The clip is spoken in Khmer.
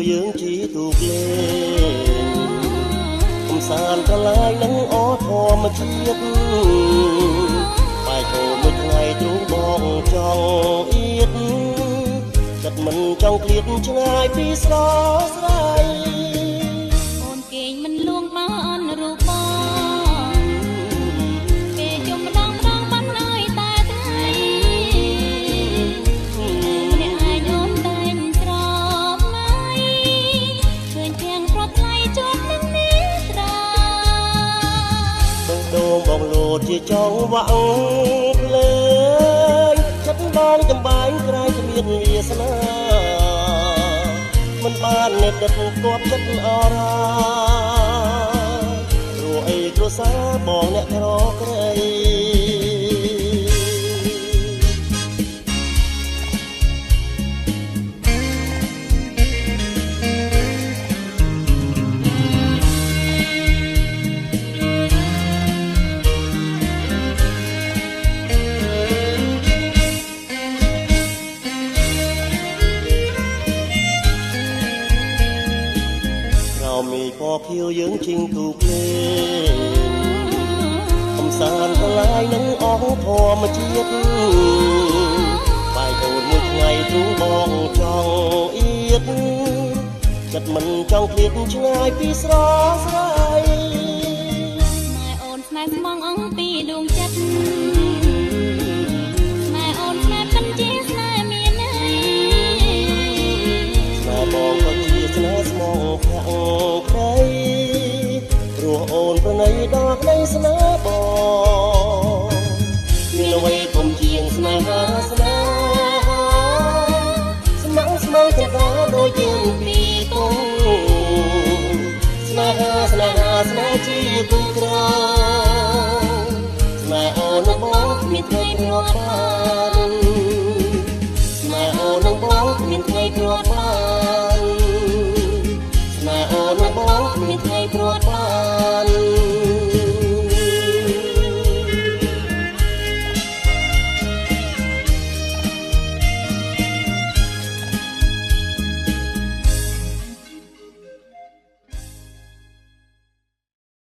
យើងជីទូកលេកំសាន្តកលាយនឹងអធម្មជាតិបែកចូលមួយថ្ងៃទ្រូងបងចង់អៀតចិត្តមិនចង់ឃ្លាតឆ្ងាយពីស្រស់ស្រាយអូនគេងមិនលួងបានរូបបងគេជុំម្ដងបានហើយតែថ្ងៃម្នាក់ឯងអូនតែងស្រមមៃឃើញទាំងប្រត់ថ្លៃជាប់នឹងនេះត្រាដងបងលោតជាចង់វាក់ភ្លើងចិត្តបងចំបាញ់ក្រៃគ្មានវាសនាមិនបាននឹកគប់ចិត្តអរាព្រោះអីគ្រួសារបងអ្នកក្រក្រៃมีพอเพียวយើងជិងទូកលេកំសាន្តកលាយនឹងអស់ធម្មជាតិបែកអូនមួយថ្ងៃទ្រូងបងចង់អៀតចិត្តមិនចង់ឃ្លាតឆ្ងាយពីស្រស់ស្រាយម៉ែអូនស្នេហ៍ស្មងអង្គពីដួងចិត្តម៉ែអូនស្នេហ៍មិនជាស្នេហ៍មានន័យស្នេហ៍បងក៏ជាស្នេហ៍ស្មងភ័ក្រព្រោះអូនប្រណីដល់ក្តីស្នេហ៍បងមានអ្វីធំជាងស្នេហាស្នេហាស្មងស្មងចិត្តដូចយើងពីរគូស្នេហាស្នេហាស្នេហ៍ជាគូក្រស្នេហ៍អូនបងគ្មានថ្ងៃងាប់